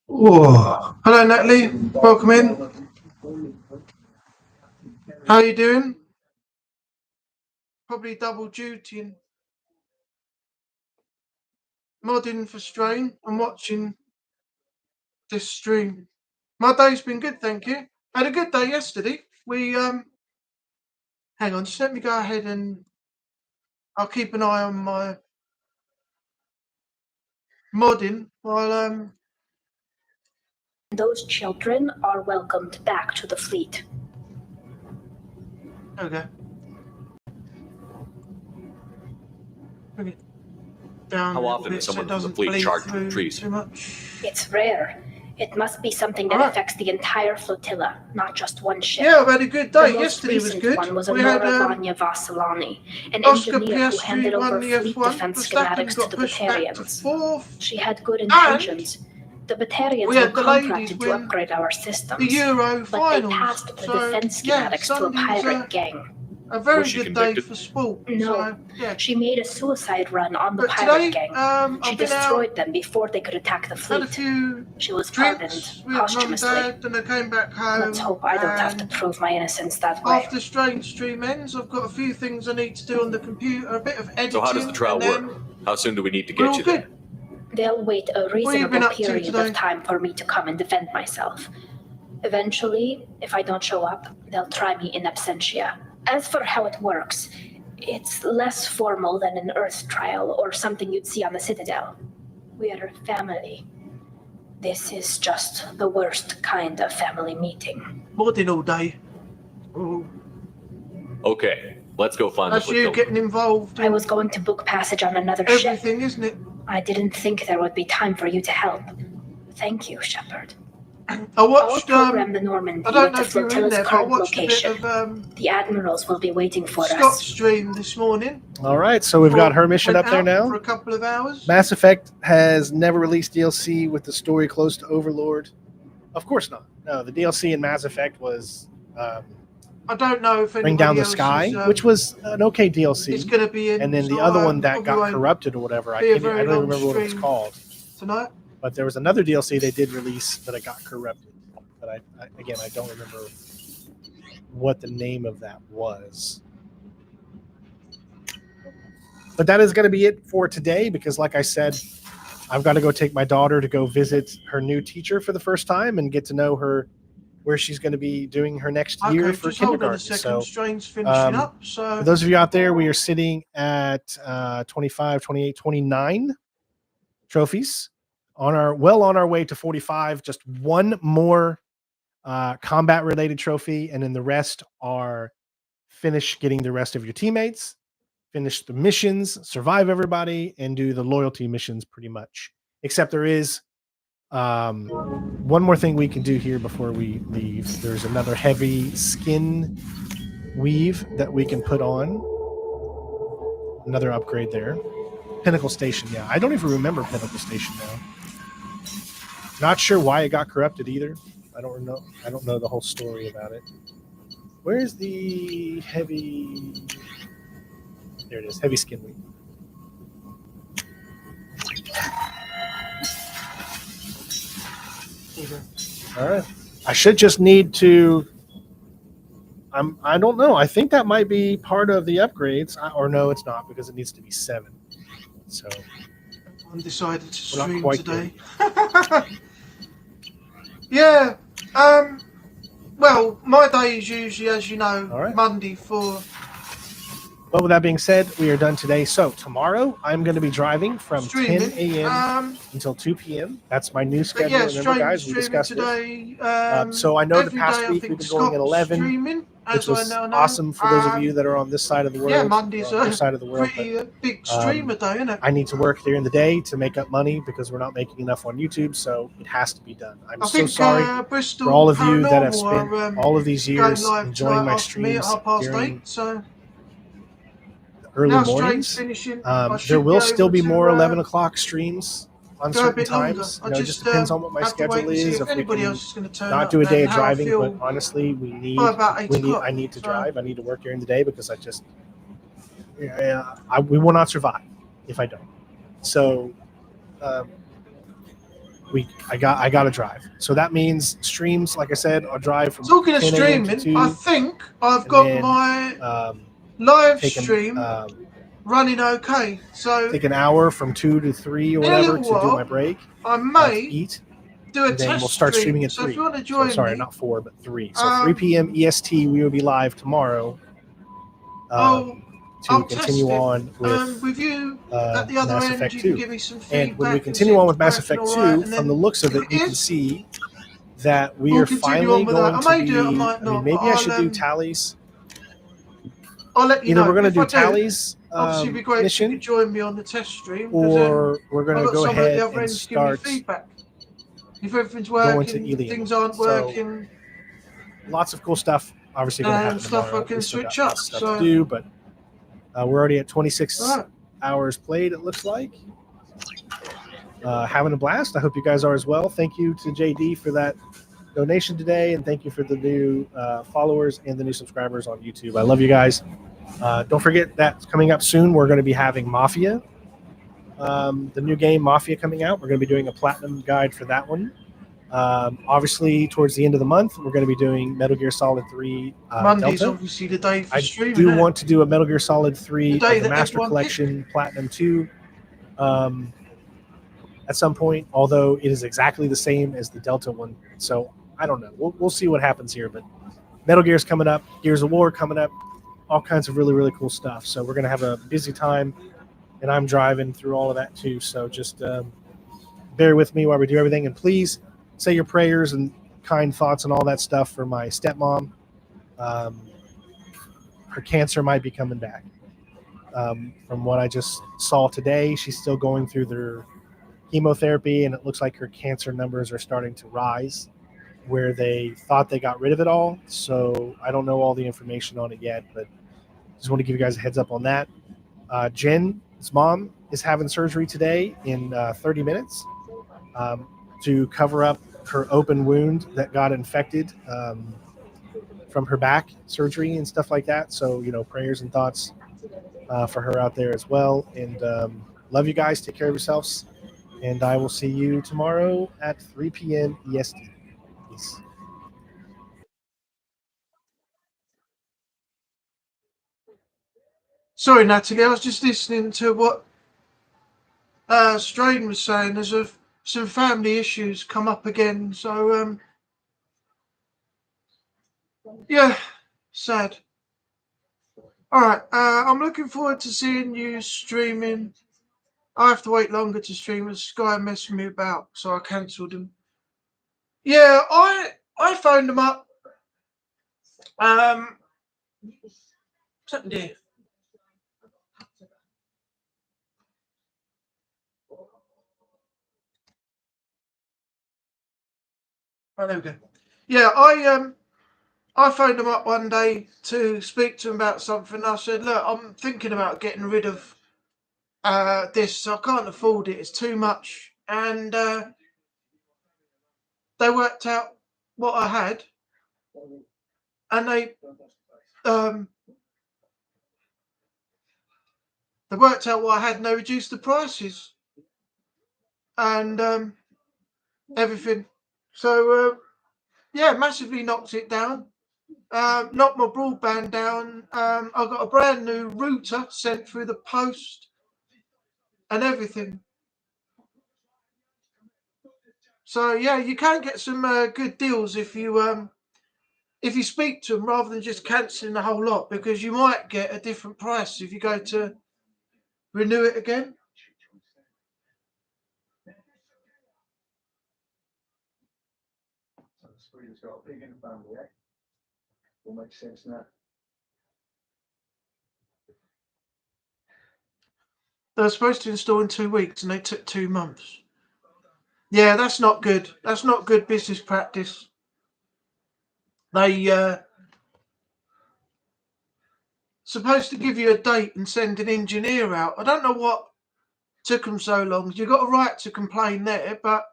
Whoa. Hello, Natalie. Welcome in. How you doing? Probably double dutying. Modding for Strain. I'm watching this stream. My day's been good, thank you. Had a good day yesterday. We hang on, just let me go ahead and I'll keep an eye on my modding while Those children are welcomed back to the fleet. okay. Bring it down. How often is someone from the fleet charged with trees? Too much. It's rare. It must be something that affects the entire flotilla, not just one ship. Yeah, I've had a good day. The most Yesterday was recent good. one was We had Aurora Vanya Vasilani, an Oscar engineer who Piastri handed won over the fleet F1. defense Verstappen schematics got to the pushed back to Batarians. fourth. She had good intentions. The Batarians we were had the ladies contracted to win upgrade our systems, the Euro but finals. they passed the So, defense yeah, schematics to a Sunday's pirate gang. a very Was she good day convicted? for sport. No. So, yeah. She made a suicide run on the But pirate today, gang. She I've been out, destroyed them before they could attack the had a fleet. few She was pardoned drinks with mum and posthumously. dad, and I came back home. Let's hope I don't have to and prove my innocence that way. after Strange Stream ends, I've got a few things I need to do on the computer, a bit of editing. So how does the trial and work? then How soon do we need to we're get all you there? good. They'll wait a have you been reasonable up to period today? of time for me to come and defend myself. Eventually, if I don't show up, they'll try me in absentia. As for how it works, it's less formal than an Earth trial or something you'd see on the Citadel. We are a family. This is just the worst kind of family meeting. Modding all day. Oh, Okay, let's go find the that's you flotilla. getting involved I in was going to book passage on another ship. everything, isn't it? I didn't think there would be time for you to help. Thank you, Shepard. I I'll watched. program the Normandy I don't with know the if you were in flotilla's there, but I current watched a bit location. of The admirals will be waiting for Scott us. stream this morning. All right, so we've got her mission Went up there out now. for a couple of hours. Mass Effect has never released DLC with the story close to Overlord. Of course not. No, the DLC in Mass Effect was I don't know if Bring Down the anybody else Sky, is, which was an okay is DLC. going to be in. And then the so other one that probably got won't corrupted or whatever, I be a don't very even long remember what it was stream. called. tonight. But there was another DLC they did release that it got corrupted. But I don't remember what the name of that was. But that is going to be it for today because, like I said, I've got to go take my daughter to go visit her new teacher for the first time and get to know her, where she's going to be doing her next year Okay, for just hold on a kindergarten. second. So Strain's finishing up. for So those of you out there, we are sitting at 25, 28, 29 trophies on our way to 45. Just one more combat related trophy, and then the rest are finish getting the rest of your teammates, finish the missions, survive everybody, and do the loyalty missions pretty much. Except there is one more thing we can do here before we leave. There's another heavy skin weave that we can put on. Another upgrade there. Pinnacle Station, yeah. I don't even remember Pinnacle Station now. Not sure why it got corrupted either. I don't know the whole story about it. Where's the heavy? There it is, heavy skin weave. All right. I should just need to. I don't know. I think that might be part of the upgrades, or no, it's not because it needs to be 7. So undecided to we're not stream quite today. Yeah. Well, my day is usually, as you know, All right. Monday for. But with that being said, we are done today. So tomorrow, I'm going to be driving from streaming. 10 a.m. until 2 p.m. That's my new But schedule. yeah, Remember, guys, we streaming discussed this. today. So I know the every past day, I week think we've been going at Scott's 11, streaming, which as I was now know. awesome for those of you that are on this side of the world. Yeah, Monday's or on this side of the world. pretty big but, streamer day, isn't it? I need to work during the day to make up money because we're not making enough on YouTube, so it has to be done. I'm I so think sorry Bristol for all of you that have Paranormal spent are, all of these going years live enjoying tonight my after me at streams 8:30. during So the early now mornings. Strain's finishing. I should There will be still able be to, more 11 o'clock streams on go a certain bit longer. times. I It just depends on what my have to wait schedule and see is. if If we anybody can else is going to turn not up do a day and of how I driving, feel but honestly, we need by about 8 o'clock. I need to So drive. I need to work during the day because I just we will not survive if I don't. So I got to drive. So that means streams, like I said, I'll drive from Talking of 10 a.m. to streaming, 2. I think I've and got then, my live take stream running okay. So take an hour from 2 to 3 or in a whatever little to do my while, break, I to may eat, do a and then test we'll start stream. streaming at So 3. if you want to So join sorry, me, not 4, but 3. So 3 p.m. EST, we will be live tomorrow. I'll Continue test it on with you at the other Mass end. Effect You 2. can give me some feedback. And when we and continue see on if with Mass it's Effect working 2, all right, and from the then looks of if it, you can is, see that we we'll are continue finally on with going that. I to may be. do it, I might not. Maybe I but should do tallies. I'll let you Either know. we're going to If do I tallies obviously, it'd be great if you mission, could join me on the test stream, because then or we're going I've to got go someone at ahead the other and end to give me start feedback. If everything's going to working, Ilium. things aren't So, working, lots of cool stuff obviously going to happen and stuff tomorrow. I can We still switch got up. lots of stuff So to do, but we're already at 26 right. hours played, it looks like. Having a blast. I hope you guys are as well. Thank you to JD for that donation today, and thank you for the new followers and the new subscribers on YouTube. I love you guys. Don't forget that's coming up soon. We're going to be having Mafia, the new game Mafia, coming out. We're going to be doing a platinum guide for that one. Obviously, towards the end of the month, we're going to be doing Metal Gear Solid 3 Monday's Delta. obviously the day for I streaming. do isn't it? want to do a Metal Gear Solid 3 The day of the that Master everyone Collection Platinum 2 at some point, although it is exactly the same as the Delta one. So I don't know. We'll see what happens here. But Metal Gear's coming up, Gears of War coming up, all kinds of really, really cool stuff. So we're going to have a busy time, and I'm driving through all of that too. So just bear with me while we do everything. And please say your prayers and kind thoughts and all that stuff for my stepmom. Her cancer might be coming back. From what I just saw today, she's still going through their chemotherapy, and it looks like her cancer numbers are starting to rise where they thought they got rid of it all. So I don't know all the information on it yet, but just want to give you guys a heads up on that. Jen's mom is having surgery today in 30 minutes to cover up her open wound that got infected from her back surgery and stuff like that. So, prayers and thoughts for her out there as well. And love you guys. Take care of yourselves. And I will see you tomorrow at 3 p.m. EST. Peace. Sorry, Natalie. I was just listening to what Strain was saying. There's some family issues come up again. So yeah, sad. All right. I'm looking forward to seeing you streaming. I have to wait longer to stream as Sky messed me about, so I cancelled them. Yeah, I phoned them up. Something there. Oh, there we go. Yeah, I phoned them up one day to speak to them about something. I said, look, I'm thinking about getting rid of this. I can't afford it. It's too much. And they worked out what I had, and they worked out what I had, and they reduced the prices and everything. So yeah, massively knocked it down. Knocked my broadband down. I got a brand new router sent through the post and everything. So yeah, you can get some good deals if you speak to them rather than just cancelling the whole lot, because you might get a different price if you go to renew it again. Will make sense now. They were supposed to install in 2 weeks, and they took 2 months. Yeah, that's not good. That's not good business practice. They supposed to give you a date and send an engineer out. I don't know what took them so long. You've got a right to complain there, but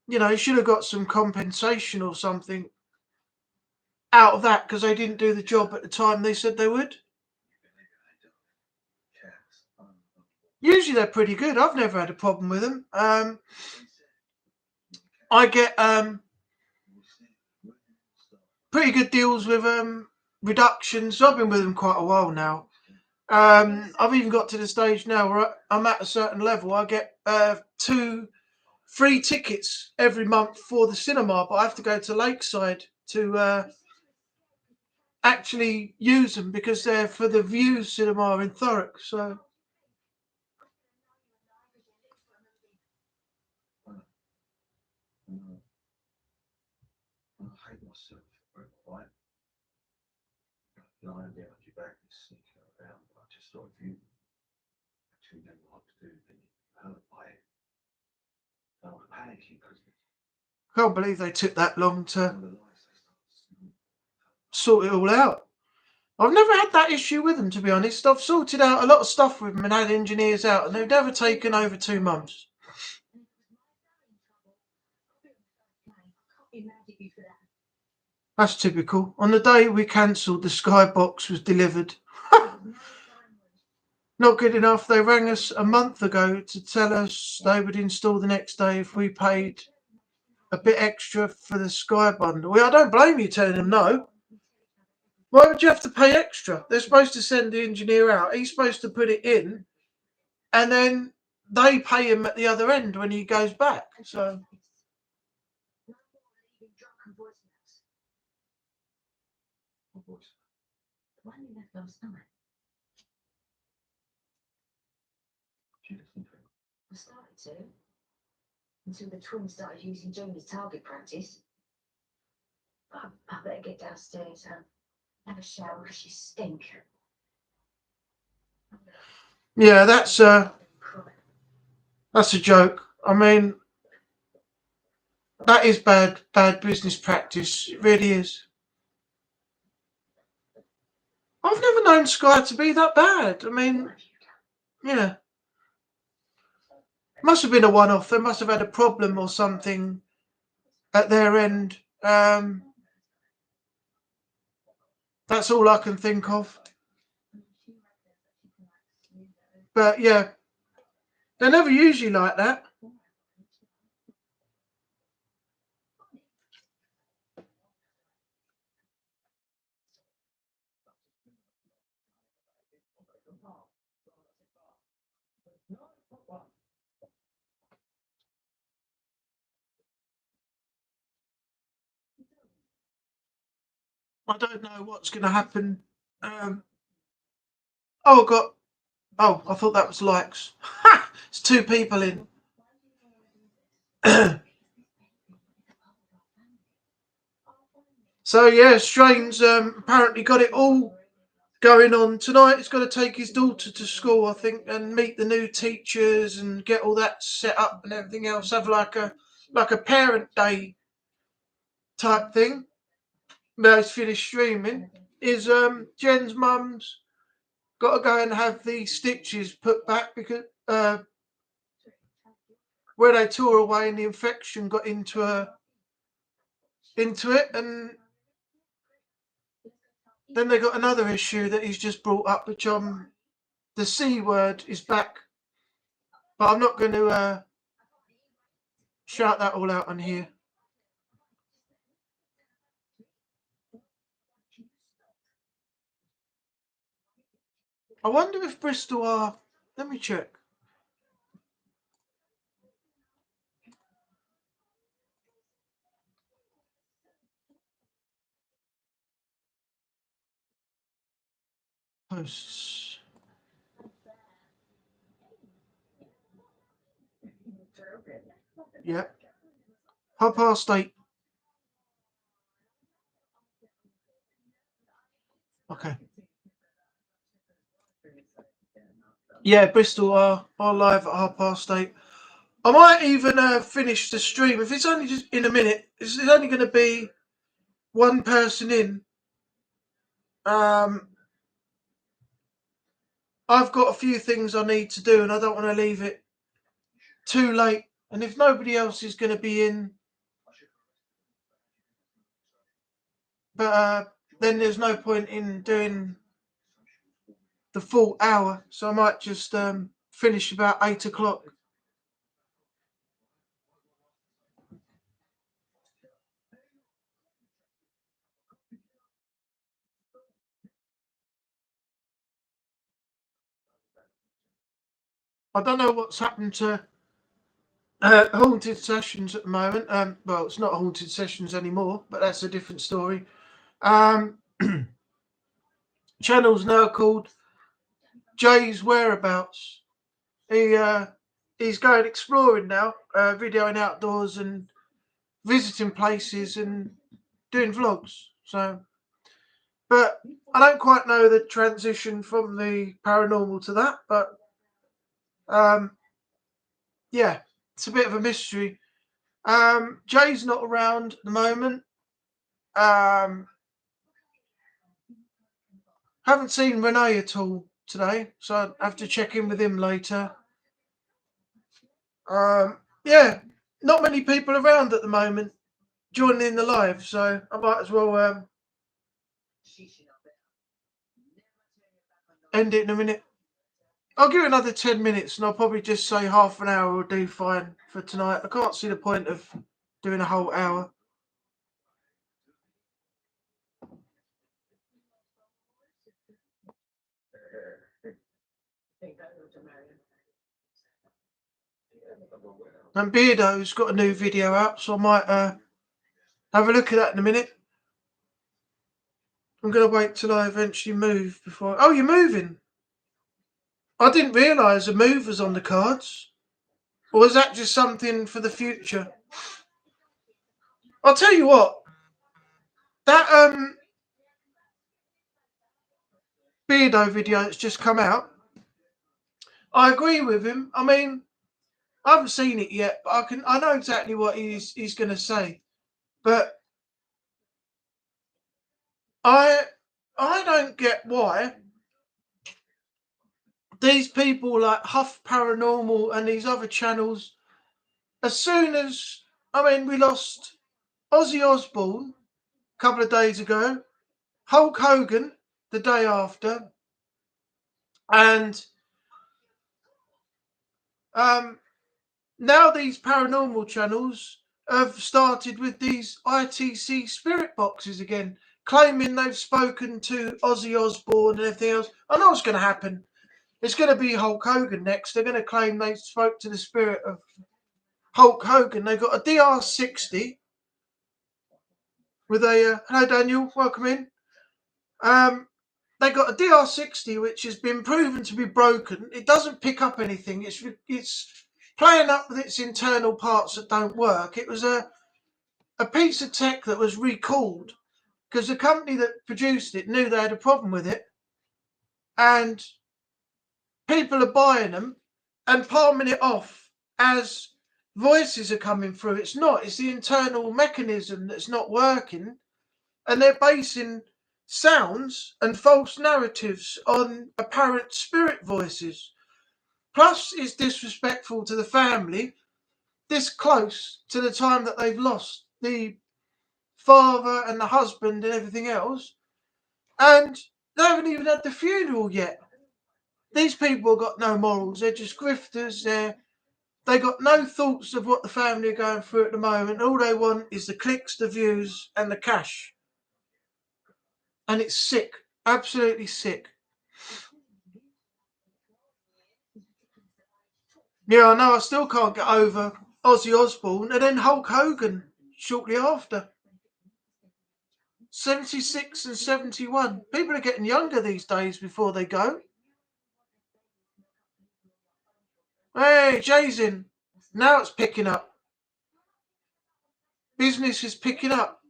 you should have got some compensation or something out of that, because they didn't do the job at the time they said they would. Usually they're pretty good. I've never had a problem with them. I get pretty good deals with reductions. I've been with them quite a while now. I've even got to the stage now where I'm at a certain level. I get 2 free tickets every month for the cinema, but I have to go to Lakeside to actually use them because they're for the View Cinema in Thurrock. So I hate myself for it, right? Lying down at your back and sneaking around. I just thought if you actually know what to do, then you're hurt by it. I was panicking because I can't believe they took that long to all the lies they started sort it all out. I've never had that issue with them, to be honest. I've sorted out a lot of stuff with them and had engineers out, and they've never taken over 2 months. That's typical. On the day we cancelled, the Skybox was delivered. Not good enough. They rang us a month ago to tell us they would install the next day if we paid a bit extra for the Sky bundle. Well, I don't blame you telling them no. Why would you have to pay extra? They're supposed to send the engineer out. He's supposed to put it in, and then they pay him at the other end when he goes back. So the one you left last night. She listened to it. I started to. Until the twins started using Jamie's target practice. But I better get downstairs and have a shower because you stink. yeah, that's a joke. I mean, that is bad business practice. It really is. I've never known Sky to be that bad. I mean, yeah. Must have been a one-off. They must have had a problem or something at their end. That's all I can think of. But yeah, they're never usually like that. I don't know what's going to happen. I thought that was likes. Ha! It's 2 people in. So yeah, Strain's apparently got it all going on tonight. He's got to take his daughter to school, I think, and meet the new teachers and get all that set up and everything else. Have like a parent day type thing. Now he's finished streaming. Is Jen's mum's got to go and have the stitches put back because where they tore away and the infection got into it, and then they got another issue that he's just brought up, which the C word is back, but I'm not going to shout that all out on here. I wonder if Bristol are. Let me check. Posts. Yeah. 8:30. Okay. Yeah, Bristol are live at 8:30. I might even finish the stream. If it's only just in a minute, it's only going to be one person in. I've got a few things I need to do and I don't want to leave it too late. And if nobody else is going to be in, but then there's no point in doing the full hour. So I might just finish about 8 o'clock. I don't know what's happened to Haunted Sessions at the moment. Well, it's not Haunted Sessions anymore, but that's a different story. Channel's now called Jay's Whereabouts. He's going exploring now, videoing outdoors and visiting places and doing vlogs. So, but I don't quite know the transition from the paranormal to that. But yeah, it's a bit of a mystery. Jay's not around at the moment. Haven't seen Renee at all today, so I have to check in with him later. Yeah, not many people around at the moment joining in the live, so I might as well end it in a minute. I'll give it another 10 minutes and I'll probably just say half an hour will do fine for tonight. I can't see the point of doing a whole hour. And Beardo's got a new video out, so I might have a look at that in a minute. I'm going to wait till I eventually move before... Oh, you're moving? I didn't realise a move was on the cards. Or is that just something for the future? I'll tell you what. That Beardo video that's just come out, I agree with him. I mean, I haven't seen it yet, but I know exactly what he's going to say. But I don't get why these people like Huff Paranormal and these other channels, as soon as, I mean, we lost Ozzy Osbourne a couple of days ago, Hulk Hogan the day after, and now these paranormal channels have started with these ITC spirit boxes again, claiming they've spoken to Ozzy Osbourne and everything else. I know what's going to happen. It's going to be Hulk Hogan next. They're going to claim they spoke to the spirit of Hulk Hogan. They've got a DR60 with a... hello, Daniel. Welcome in. They got a DR60 which has been proven to be broken. It doesn't pick up anything. It's playing up with its internal parts that don't work. It was a piece of tech that was recalled because the company that produced it knew they had a problem with it, and people are buying them and palming it off as voices are coming through. It's not. It's the internal mechanism that's not working, and they're basing sounds and false narratives on apparent spirit voices. Plus, it's disrespectful to the family this close to the time that they've lost the father and the husband and everything else, and they haven't even had the funeral yet. These people have got no morals. They're just grifters. They got no thoughts of what the family are going through at the moment. All they want is the clicks, the views, and the cash. And it's sick. Absolutely sick. Yeah, I know. I still can't get over Ozzy Osbourne and then Hulk Hogan shortly after. 76 and 71. People are getting younger these days before they go. Hey, Jay's in. Now it's picking up. Business is picking up.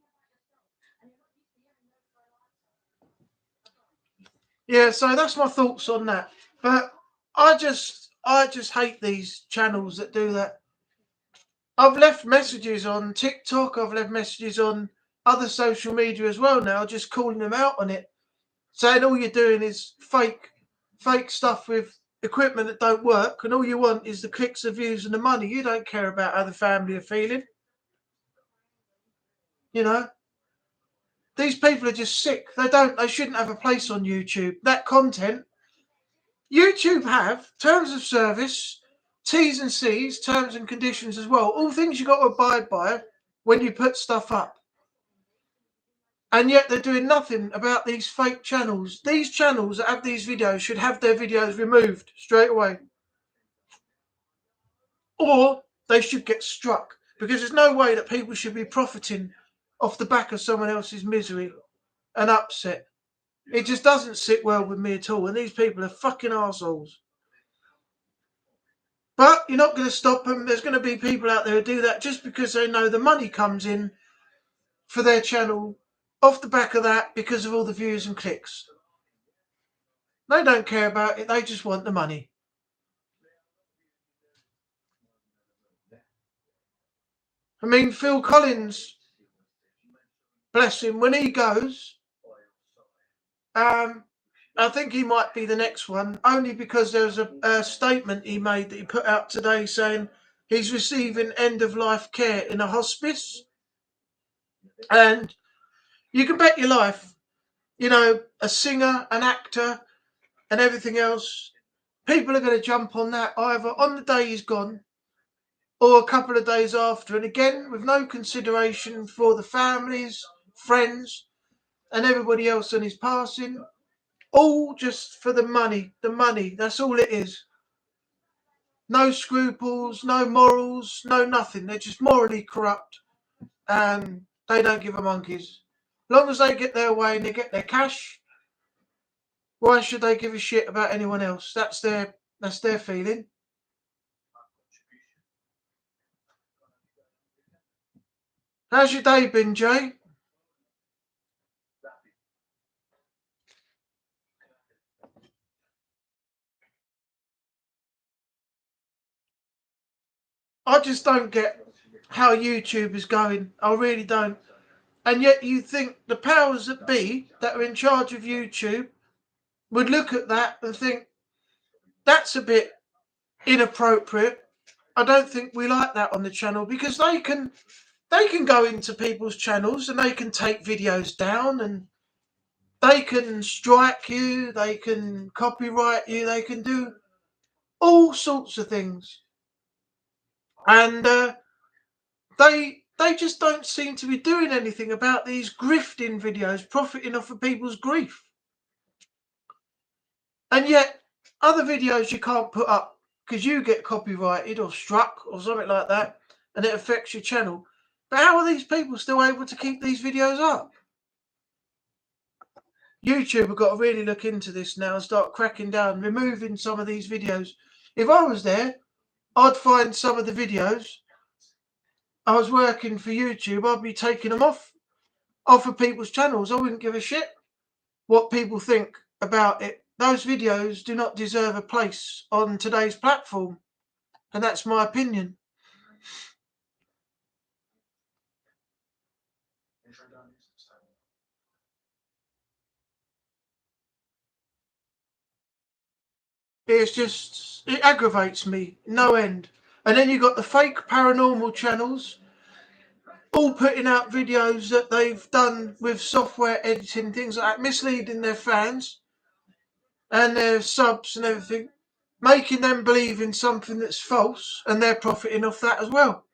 Yeah, so that's my thoughts on that. But I just hate these channels that do that. I've left messages on TikTok. I've left messages on other social media as well now, just calling them out on it, saying all you're doing is fake stuff with equipment that don't work, and all you want is the clicks, the views, and the money. You don't care about how the family are feeling. You know, these people are just sick. They shouldn't have a place on YouTube. That content YouTube have terms of service, T's and C's, terms and conditions as well. All things you got to abide by when you put stuff up. And yet they're doing nothing about these fake channels. These channels that have these videos should have their videos removed straight away. Or they should get struck. Because there's no way that people should be profiting off the back of someone else's misery and upset. It just doesn't sit well with me at all. And these people are fucking arseholes. But you're not going to stop them. There's going to be people out there who do that just because they know the money comes in for their channel off the back of that because of all the views and clicks. They don't care about it. They just want the money. I mean, Phil Collins, bless him, when he goes, I think he might be the next one, only because there's a statement he made that he put out today saying he's receiving end-of-life care in a hospice. And you can bet your life, you know, a singer, an actor, and everything else, people are going to jump on that either on the day he's gone or a couple of days after. And again, with no consideration for the families, friends, and everybody else on his passing. All just for the money. The money. That's all it is. No scruples, no morals, no nothing. They're just morally corrupt. And they don't give a monkey's. As long as they get their way and they get their cash, why should they give a shit about anyone else? That's their feeling. How's your day been, Jay? I just don't get how YouTube is going. I really don't. And yet you think the powers that be that are in charge of YouTube would look at that and think, that's a bit inappropriate. I don't think we like that on the channel, because they can go into people's channels and they can take videos down and they can strike you, they can copyright you, they can do all sorts of things. And they just don't seem to be doing anything about these grifting videos, profiting off of people's grief. And yet, other videos you can't put up because you get copyrighted or struck or something like that, and it affects your channel. But how are these people still able to keep these videos up? YouTube have got to really look into this now and start cracking down, removing some of these videos. If I was there, I'd find some of the videos. I was working for YouTube, I'd be taking them off of people's channels. I wouldn't give a shit what people think about it. Those videos do not deserve a place on today's platform. And that's my opinion. It's just, it aggravates me, no end. And then you've got the fake paranormal channels, all putting out videos that they've done with software editing, things like that, misleading their fans and their subs and everything, making them believe in something that's false, and they're profiting off that as well.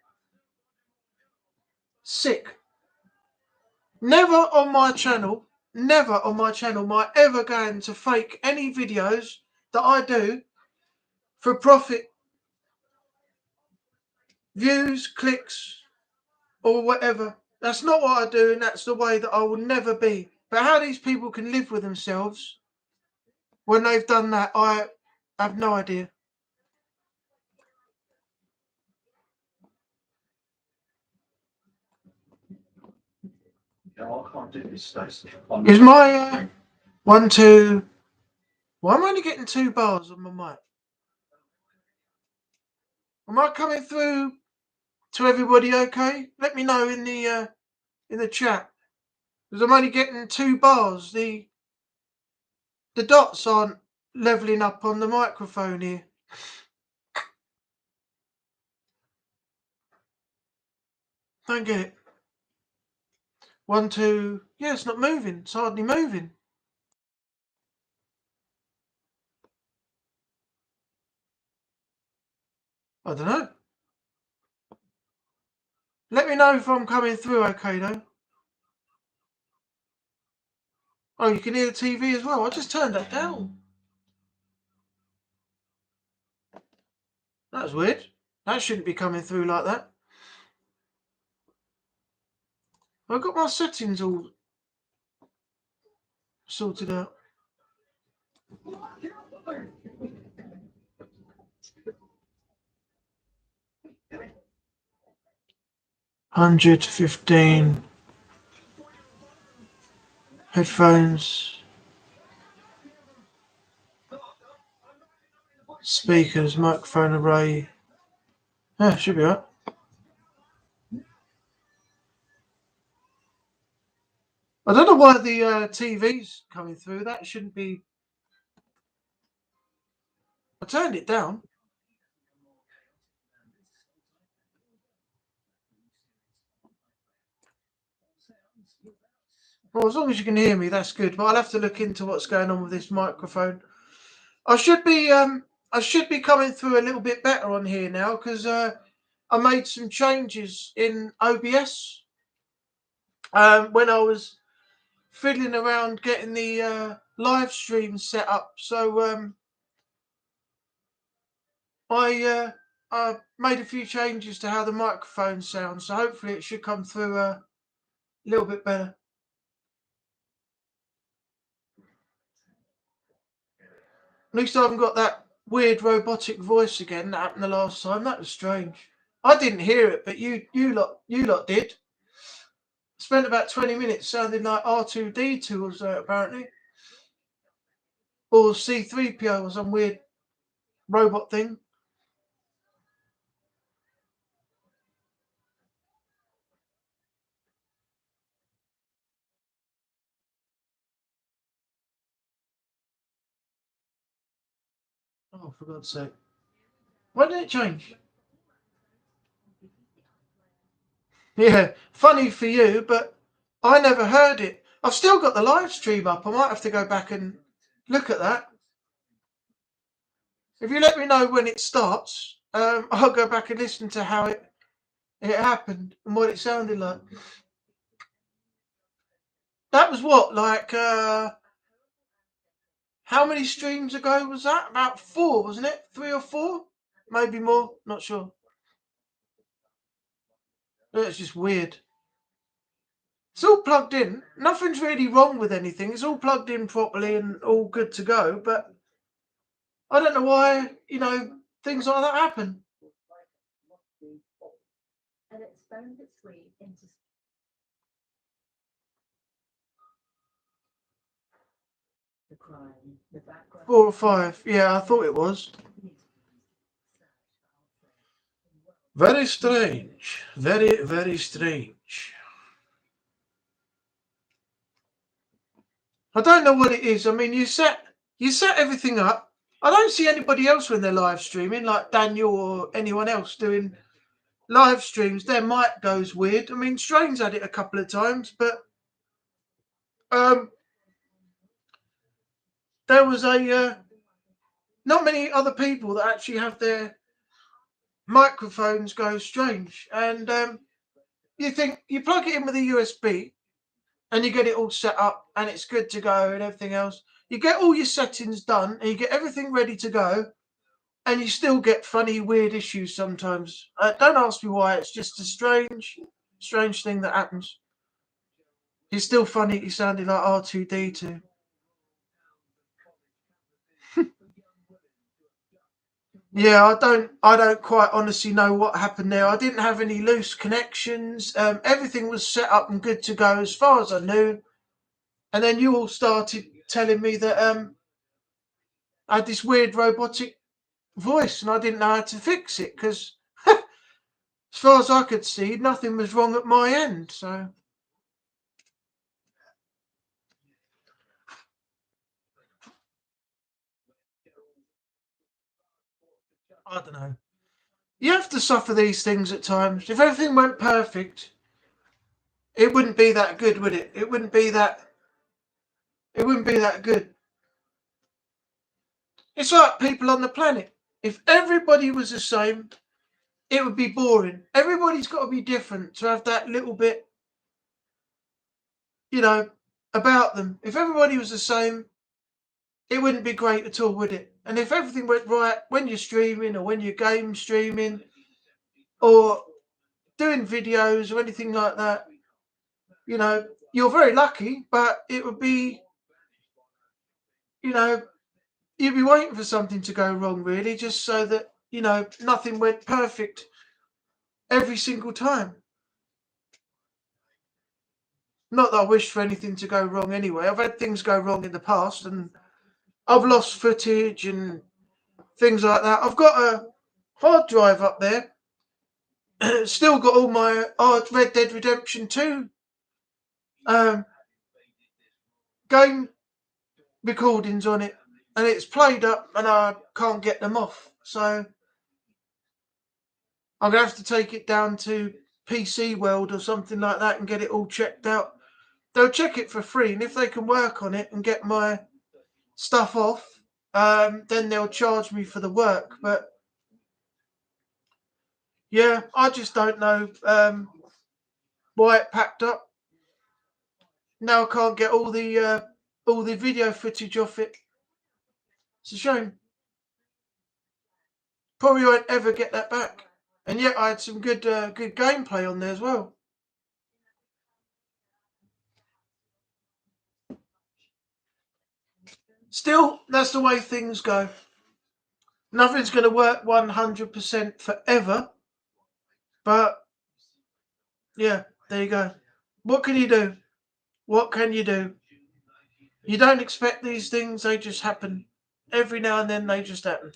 Sick. Never on my channel am I ever going to fake any videos that I do for profit, views, clicks, or whatever. That's not what I do, and that's the way that I will never be. But how these people can live with themselves when they've done that, I have no idea. No, I can't do this, Stacey. Is my 1, 2... Why am I only getting 2 bars on my mic? Am I coming through to everybody okay? Let me know in the chat, because I'm only getting 2 bars. The dots aren't leveling up on the microphone here. Don't get it. 1, 2. Yeah, it's not moving. It's hardly moving. I don't know. Let me know if I'm coming through okay, though. Oh, you can hear the TV as well. I just turned that down. That was weird. That shouldn't be coming through like that. I've got my settings all sorted out. $115 headphones, speakers, microphone array. Yeah, should be right. I don't know why the TV's coming through. That shouldn't be. I turned it down. Well, as long as you can hear me, that's good. But I'll have to look into what's going on with this microphone. I should be coming through a little bit better on here now because I made some changes in OBS when I was fiddling around getting the live stream set up. So I made a few changes to how the microphone sounds. So hopefully it should come through a little bit better. At least I haven't got that weird robotic voice again that happened the last time. That was strange. I didn't hear it, but you lot did. Spent about 20 minutes sounding like R2D2 or so, apparently. Or C3PO or some weird robot thing. Oh, for God's sake. Why did it change? Yeah, funny for you, but I never heard it. I've still got the live stream up. I might have to go back and look at that. If you let me know when it starts, I'll go back and listen to how it happened and what it sounded like. That was what, like, how many streams ago was that? About 4, wasn't it? 3 or 4? Maybe more, not sure. It's just weird. It's all plugged in. Nothing's really wrong with anything. It's all plugged in properly and all good to go. But I don't know why, things like that happen. And it's found its way into 4 or 5. Yeah, I thought it was. Very strange. Very, very strange. I don't know what it is. I mean, you set everything up. I don't see anybody else when they're live streaming, like Daniel or anyone else doing live streams. Their mic goes weird. I mean, Strain's had it a couple of times, but there was not many other people that actually have their microphones go strange. And you think you plug it in with a USB and you get it all set up and it's good to go and everything else. You get all your settings done and you get everything ready to go, and you still get funny, weird issues sometimes. Don't ask me why. It's just a strange thing that happens. He's still funny. He sounded like R2D2. Yeah, I don't quite honestly know what happened there. I didn't have any loose connections. Everything was set up and good to go as far as I knew. And then you all started telling me that I had this weird robotic voice and I didn't know how to fix it because as far as I could see, nothing was wrong at my end. So I don't know. You have to suffer these things at times. If everything went perfect, it wouldn't be that good, would it? It wouldn't be that good. It's like people on the planet. If everybody was the same, it would be boring. Everybody's got to be different to have that little bit, you know, about them. If everybody was the same, it wouldn't be great at all, would it? And if everything went right when you're streaming or when you're game streaming or doing videos or anything like that, you know, you're very lucky, but it would be, you know, you'd be waiting for something to go wrong, really, just so that, you know, nothing went perfect every single time. Not that I wish for anything to go wrong anyway. I've had things go wrong in the past and I've lost footage and things like that. I've got a hard drive up there. Still got all my Red Dead Redemption 2 game recordings on it. And it's played up and I can't get them off. So I'm going to have to take it down to PC World or something like that and get it all checked out. They'll check it for free, and if they can work on it and get my stuff off, then they'll charge me for the work. But yeah, I just don't know why it packed up. Now I can't get all the video footage off it. It's a shame. Probably won't ever get that back. And yet I had some good gameplay on there as well. Still, that's the way things go. Nothing's going to work 100% forever. But, yeah, there you go. What can you do? What can you do? You don't expect these things, they just happen. Every now and then they just happen.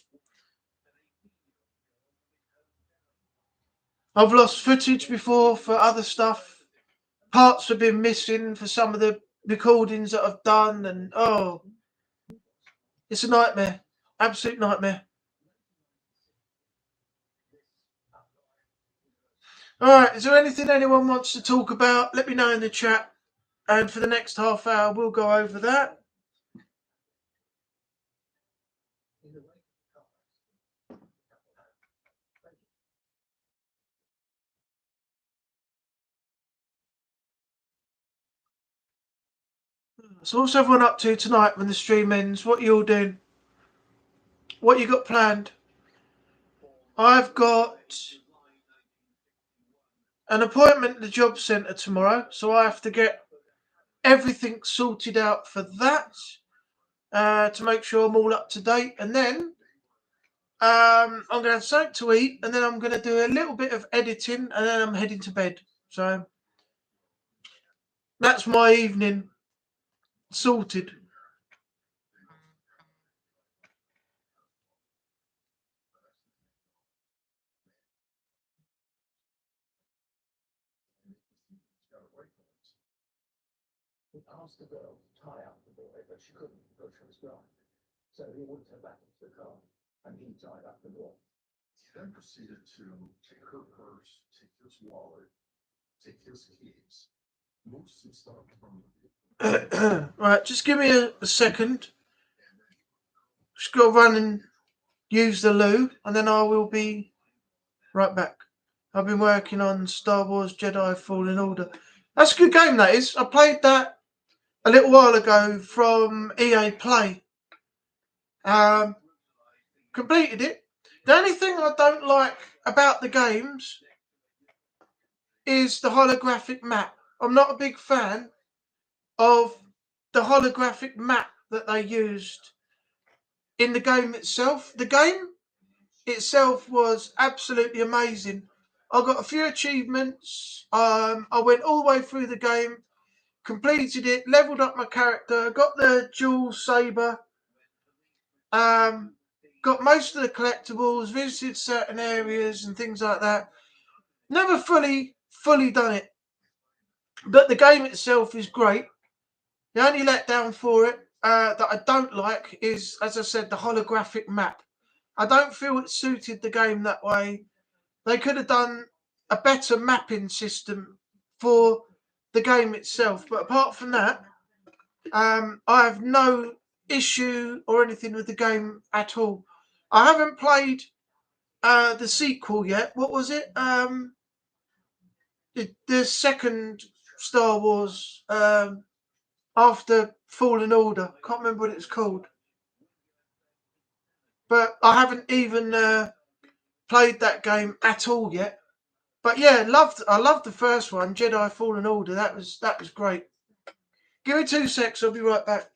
I've lost footage before for other stuff. Parts have been missing for some of the recordings that I've done, and it's a nightmare. Absolute nightmare. Alright, is there anything anyone wants to talk about? Let me know in the chat. And for the next half hour, we'll go over that. So what's everyone up to tonight when the stream ends? What you all doing? What you got planned? I've got an appointment at the job centre tomorrow, so I have to get everything sorted out for that to make sure I'm all up to date. And then I'm going to have something to eat, and then I'm going to do a little bit of editing, and then I'm heading to bed. So that's my evening sorted. He asked the girl to tie up the boy, but she couldn't because she was blind. So he walked her back into the car, and he tied up the boy. He then proceeded to take her purse, take his wallet, take his keys, move some stuff from Right, just give me a second. Just got to run and use the loo, and then I will be right back. I've been working on Star Wars Jedi Fallen Order. That's a good game, that is. I played that a little while ago from EA Play. Completed it. The only thing I don't like about the games is the holographic map. I'm not a big fan of the holographic map that they used in the game itself. The game itself was absolutely amazing. I got a few achievements. I went all the way through the game, completed it, leveled up my character, got the dual saber, got most of the collectibles, visited certain areas and things like that. Never fully done it, but the game itself is great. The only letdown for it that I don't like is, as I said, the holographic map. I don't feel it suited the game that way. They could have done a better mapping system for the game itself. But apart from that, I have no issue or anything with the game at all. I haven't played the sequel yet. What was it? The second Star Wars after Fallen Order. Can't remember what it's called. But I haven't even played that game at all yet. But yeah, I loved the first one, Jedi Fallen Order. That was great. Give me 2 secs, I'll be right back.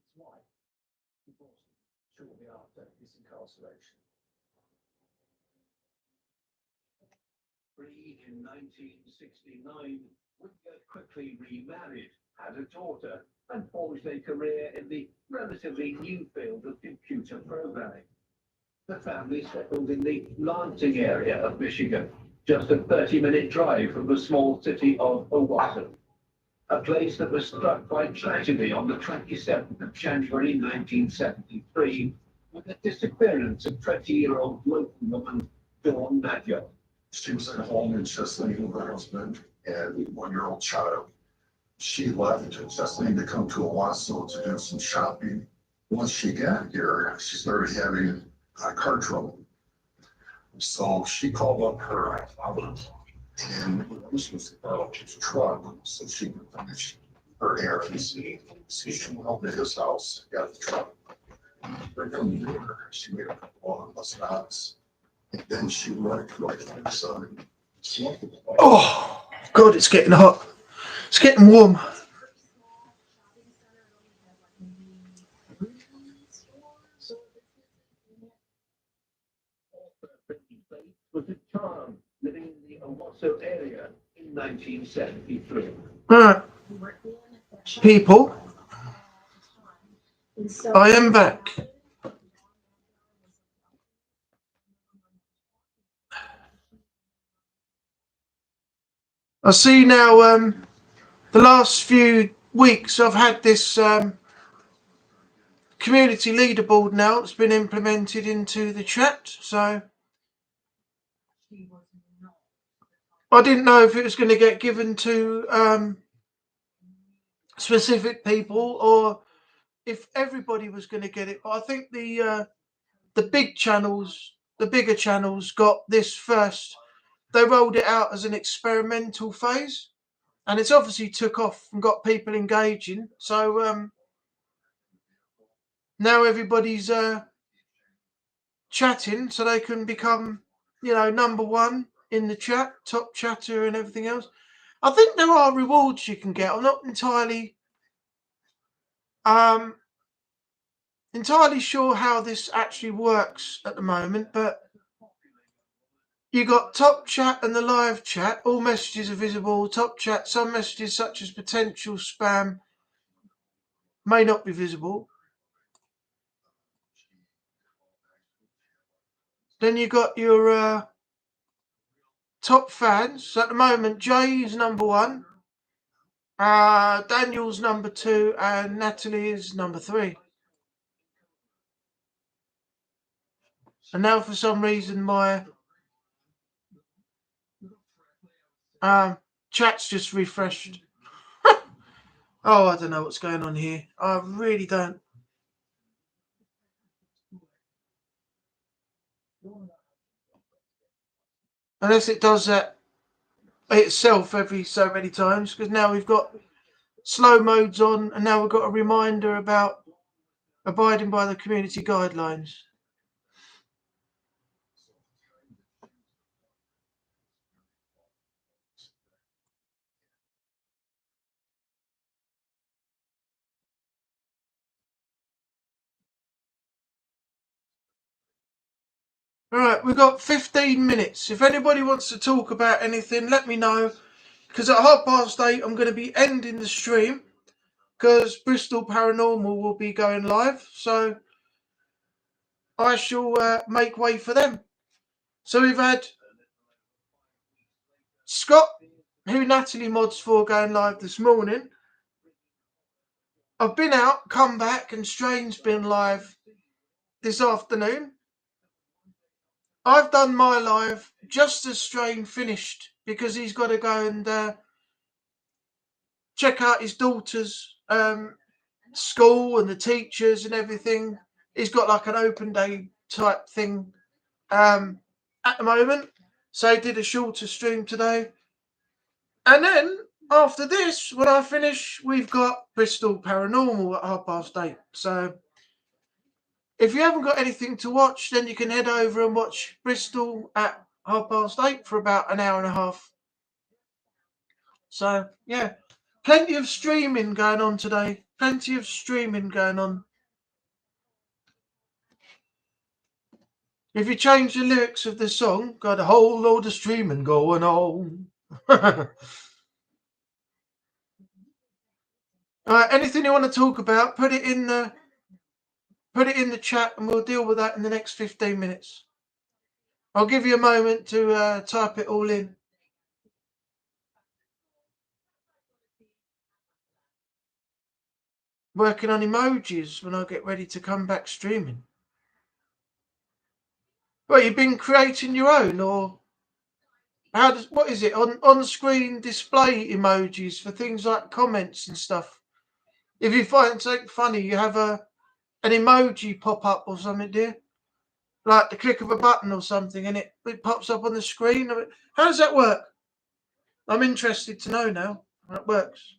His wife divorced him shortly after his incarceration. Free in 1969, Whitgirt quickly remarried, had a daughter, and forged a career in the relatively new field of computer programming. The family settled in the Lansing area of Michigan, just a 30-minute drive from the small city of Owasso, a place that was struck by tragedy on the 27th of January 1973 with the disappearance of 20-year-old local woman Dawn Madger. She was at home and just leaving her husband and 1-year-old child. She left just leaving to come to Owasso to do some shopping. Once she got here, she started having car trouble. So she called up her father, and this was his truck, so she could finish her errands. So she went over to his house, got the truck. She made a couple of stops. And then she went to like the sun. Oh, God, it's getting hot. It's getting warm. Was a child living in the Owasso area in 1973. Right, people, I am back. I see now the last few weeks I've had this community leaderboard now. It's been implemented into the chat, so I didn't know if it was going to get given to specific people or if everybody was going to get it. But I think the big channels, the bigger channels got this first. They rolled it out as an experimental phase, and it's obviously took off and got people engaging. So now everybody's chatting, so they can become, number one in the chat, top chatter, and everything else. I think there are rewards you can get. I'm not entirely sure how this actually works at the moment, but you got top chat and the live chat. All messages are visible. Top chat, some messages such as potential spam may not be visible. Then you got your top fans. So at the moment, Jay is number 1, Daniel's number 2, and Natalie is number 3. And now for some reason my chat's just refreshed. Oh, I don't know what's going on here. I really don't. Unless it does that itself every so many times, because now we've got slow modes on, and now we've got a reminder about abiding by the community guidelines. All right, we've got 15 minutes. If anybody wants to talk about anything, let me know. Because at 8:30, I'm going to be ending the stream because Bristol Paranormal will be going live. So I shall make way for them. So we've had Scott, who Natalie mods for, going live this morning. I've been out, come back, and Strain's been live this afternoon. I've done my live just as Strain finished because he's got to go and check out his daughter's school and the teachers and everything. He's got like an open day type thing at the moment. So he did a shorter stream today. And then after this, when I finish, we've got Bristol Paranormal at 8:30. So if you haven't got anything to watch, then you can head over and watch Bristol at 8:30 for about an hour and a half. So yeah, plenty of streaming going on today. Plenty of streaming going on. If you change the lyrics of the song, got a whole load of streaming going on. Anything you want to talk about, put it in the chat, and we'll deal with that in the next 15 minutes. I'll give you a moment to type it all in. Working on emojis when I get ready to come back streaming. Well, you've been creating your own, or what is it, on screen display emojis for things like comments and stuff? If you find something funny, you have an emoji pop up or something, do you? Like the click of a button or something, and it pops up on the screen. How does that work? I'm interested to know now how it works.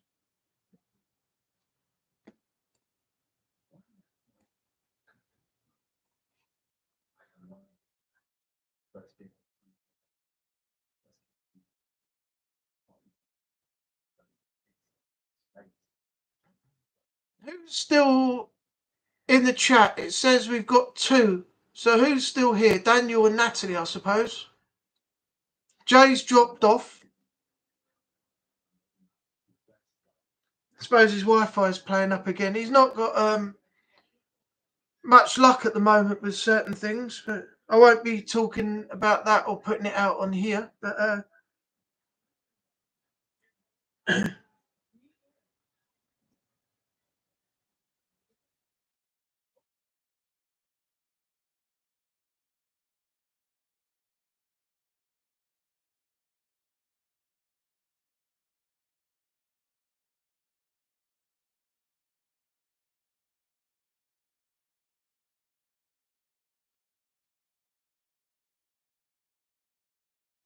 Who's still in the chat? It says we've got 2. So who's still here? Daniel and Natalie, I suppose. Jay's dropped off. I suppose his Wi-Fi is playing up again. He's not got much luck at the moment with certain things, but I won't be talking about that or putting it out on here. But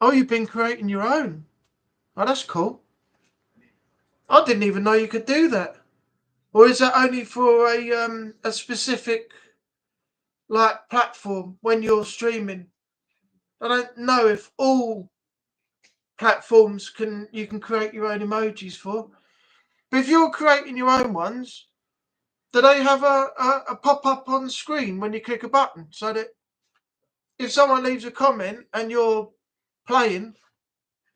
oh, you've been creating your own. Oh, that's cool. I didn't even know you could do that. Or is that only for a specific like platform when you're streaming? I don't know if all platforms you can create your own emojis for. But if you're creating your own ones, do they have a pop-up on screen when you click a button? So that if someone leaves a comment and you're playing,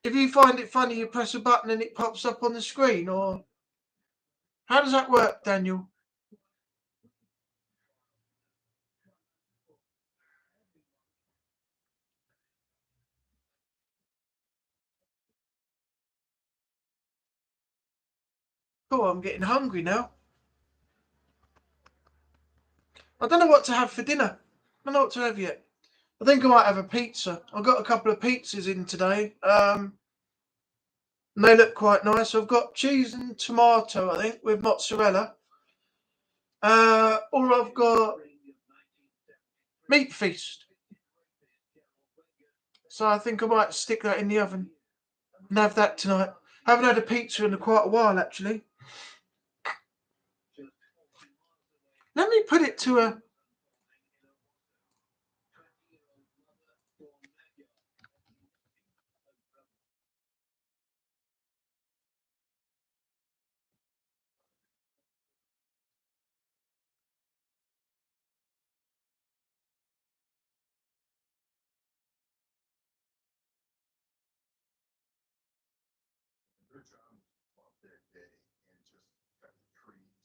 if you find it funny, you press a button and it pops up on the screen? Or how does that work, Daniel? Oh, I'm getting hungry now. I don't know what to have for dinner. I don't know what to have yet. I think I might have a pizza. I've got a couple of pizzas in today. And they look quite nice. I've got cheese and tomato, I think, with mozzarella. Or I've got meat feast. So I think I might stick that in the oven and have that tonight. I haven't had a pizza in quite a while, actually. Let me put it to a... Their job was their day and just cut the trees.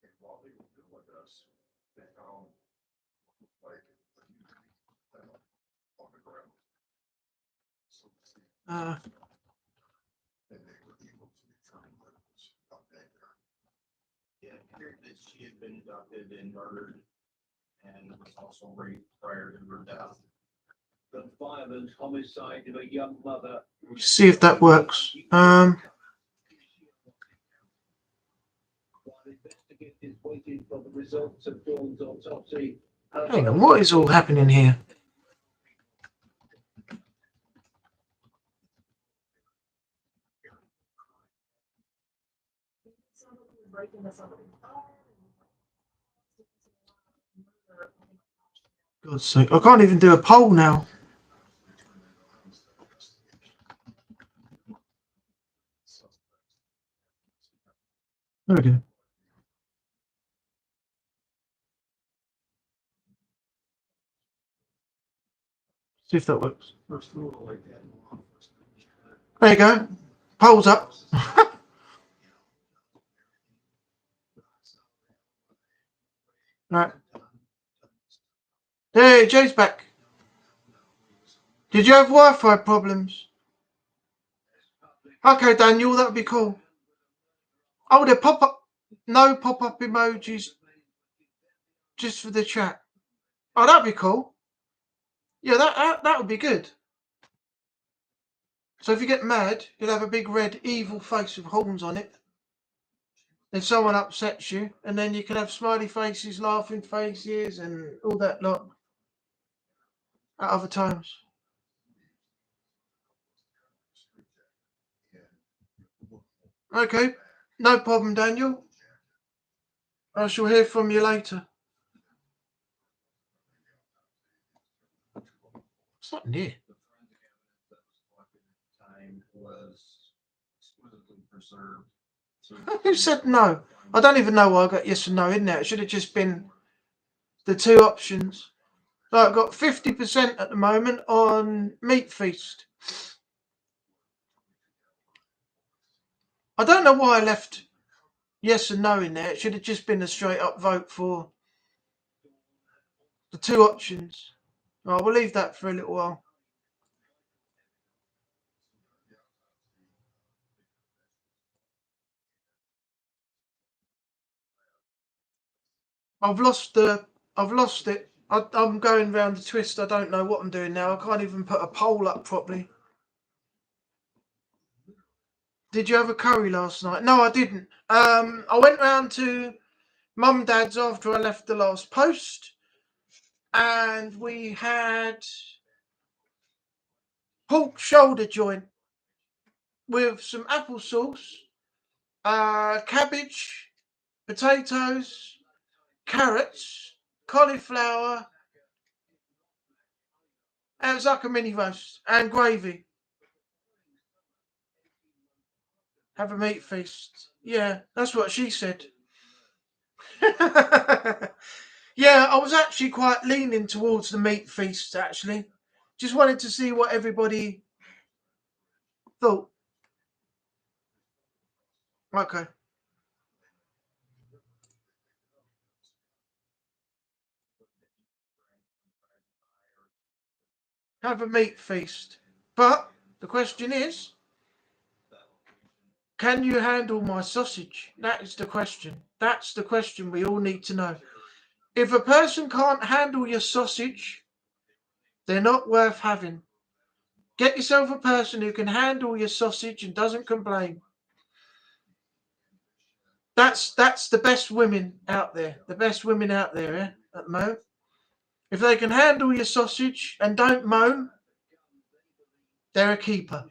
And while they were doing this, they found like a huge metal on the ground. So and they were able to determine what was up there. Yeah, it appeared that she had been abducted and murdered and was also raped prior to her death. The violent homicide of a young mother. See if that works. While investigators waited for the results of Dawn's autopsy. Hang on, what is all happening here? God's sake, I can't even do a poll now. There we go. See if that works. There you go. Polls up. Right. Hey, Jay's back. Did you have Wi-Fi problems? Okay, Daniel, that would be cool. Oh, they pop up. No pop-up emojis. Just for the chat. Oh, that'd be cool. Yeah, that would be good. So if you get mad, you'll have a big red evil face with horns on it. Then someone upsets you, and then you can have smiley faces, laughing faces, and all that lot at other times. Okay, no problem, Daniel. I shall hear from you later. It's not near. Who said no? I don't even know why I got yes and no in there. It should have just been the two options. So I've got 50% at the moment on Meat Feast. I don't know why I left yes and no in there. It should have just been a straight up vote for the two options. Right, we'll leave that for a little while. I've lost it. I'm going round the twist. I don't know what I'm doing now. I can't even put a poll up properly. Did you have a curry last night? No, I didn't. I went round to Mum and Dad's after I left the last post, and we had pork shoulder joint with some applesauce, cabbage, potatoes, carrots, cauliflower. It was like a mini roast and gravy. Have a meat feast. Yeah, that's what she said. Yeah, I was actually quite leaning towards the meat feast, actually. Just wanted to see what everybody thought. Okay. Have a meat feast. But the question is, can you handle my sausage? That is the question. That's the question we all need to know. If a person can't handle your sausage, they're not worth having. Get yourself a person who can handle your sausage and doesn't complain. That's the best women out there. The best women out there, at the moment. If they can handle your sausage and don't moan, they're a keeper.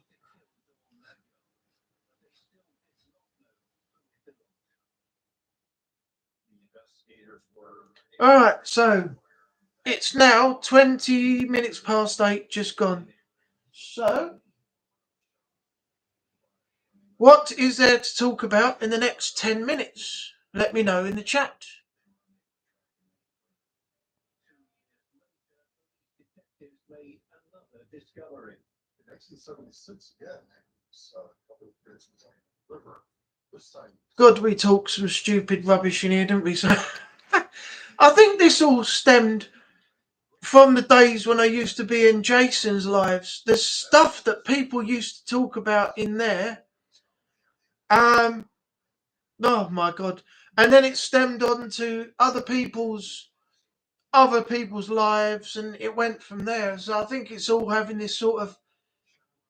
All right, so it's now 20 minutes past 8, just gone. So, what is there to talk about in the next 10 minutes? Let me know in the chat. Discovery. In 1976 again, God, we talk some stupid rubbish in here, don't we? So, I think this all stemmed from the days when I used to be in Jason's lives. The stuff that people used to talk about in there Oh my God. And then it stemmed on to other people's lives, and it went from there. So I think it's all having this sort of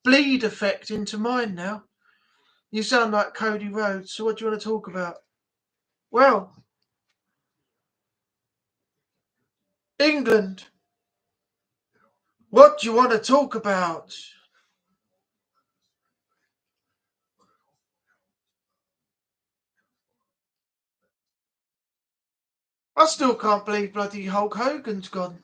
bleed effect into mine now. You sound like Cody Rhodes, so what do you want to talk about? Well, England. What do you want to talk about? I still can't believe bloody Hulk Hogan's gone.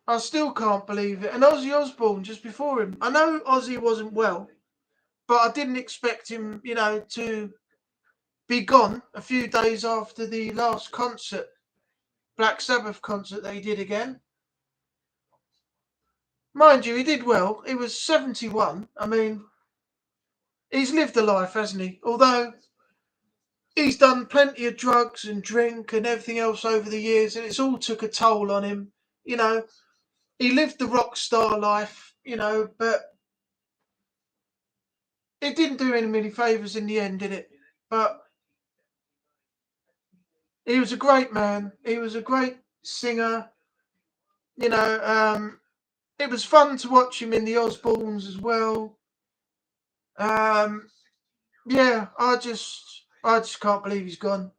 I still can't believe it. And Ozzy Osbourne just before him. I know Ozzy wasn't well, but I didn't expect him, to be gone a few days after the last concert, Black Sabbath concert that he did again. Mind you, he did well. He was 71. I mean, he's lived a life, hasn't he? Although he's done plenty of drugs and drink and everything else over the years, and it's all took a toll on him. He lived the rock star life, but it didn't do him any favours in the end, did it? But he was a great man. He was a great singer. It was fun to watch him in the Osbournes as well. Yeah, I just can't believe he's gone.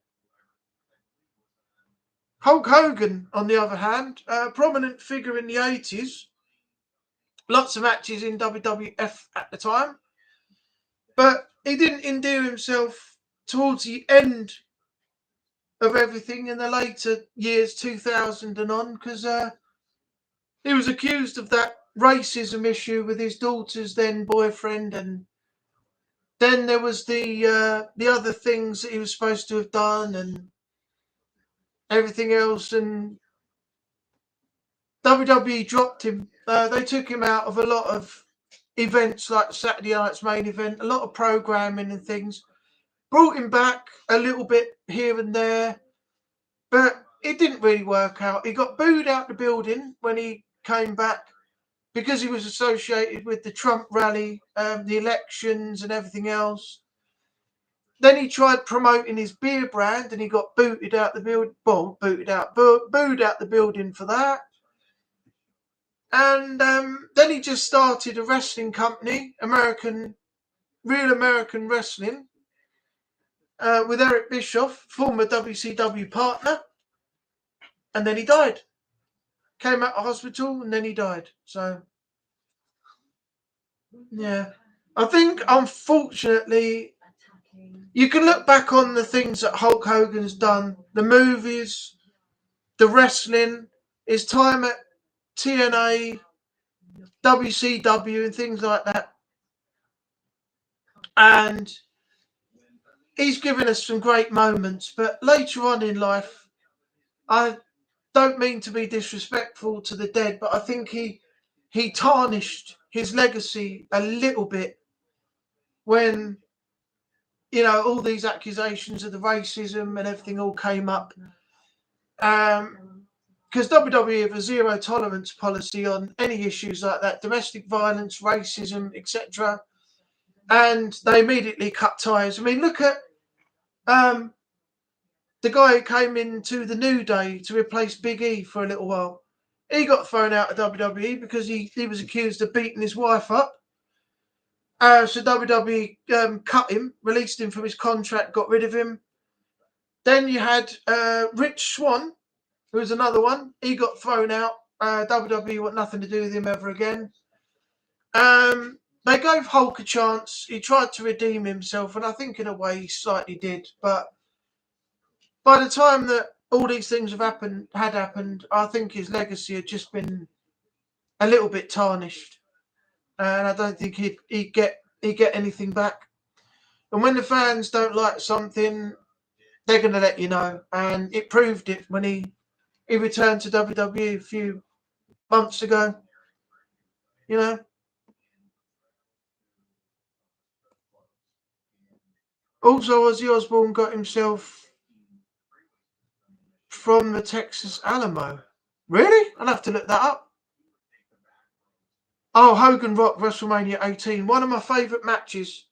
Hulk Hogan, on the other hand, a prominent figure in the 80s. Lots of matches in WWF at the time. But he didn't endear himself towards the end of everything in the later years, 2000 and on, because he was accused of that racism issue with his daughter's then boyfriend, and then there was the other things that he was supposed to have done and everything else, and WWE dropped him. They took him out of a lot of events like Saturday Night's Main Event, a lot of programming and things. Brought him back a little bit here and there, but it didn't really work out. He got booed out the building when he came back because he was associated with the Trump rally, the elections and everything else. Then he tried promoting his beer brand and he got booted out the building. Well, booed out the building for that. And then he just started a wrestling company, Real American Wrestling, with Eric Bischoff, former WCW partner. And then he died. Came out of hospital and then he died. So, yeah. I think, unfortunately, you can look back on the things that Hulk Hogan's done, the movies, the wrestling, his time at TNA, WCW and things like that. And he's given us some great moments, but later on in life, I don't mean to be disrespectful to the dead, but I think he tarnished his legacy a little bit when, all these accusations of the racism and everything all came up. Because WWE have a zero tolerance policy on any issues like that, domestic violence, racism, etc. And they immediately cut ties. I mean, look at the guy who came into the New Day to replace Big E for a little while. He got thrown out of WWE because he was accused of beating his wife up. So WWE cut him, released him from his contract, got rid of him. Then you had Rich Swann, who was another one. He got thrown out. WWE want nothing to do with him ever again. They gave Hulk a chance. He tried to redeem himself, and I think in a way he slightly did. But by the time that all these things had happened, I think his legacy had just been a little bit tarnished, and I don't think he'd get anything back. And when the fans don't like something, they're going to let you know. And it proved it when he returned to WWE a few months ago. Also, Ozzy Osbourne got himself from the Texas Alamo. Really? I'll have to look that up. Oh, Hogan Rock WrestleMania 18. One of my favourite matches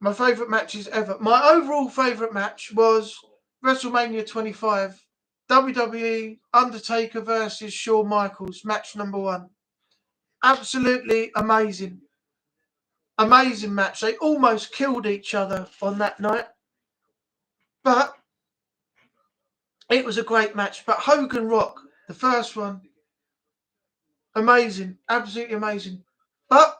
My favourite matches ever. My overall favourite match was WrestleMania 25. WWE Undertaker versus Shawn Michaels, match number 1. Absolutely amazing. Amazing match. They almost killed each other on that night. But it was a great match. But Hogan Rock, the first one, amazing. Absolutely amazing. But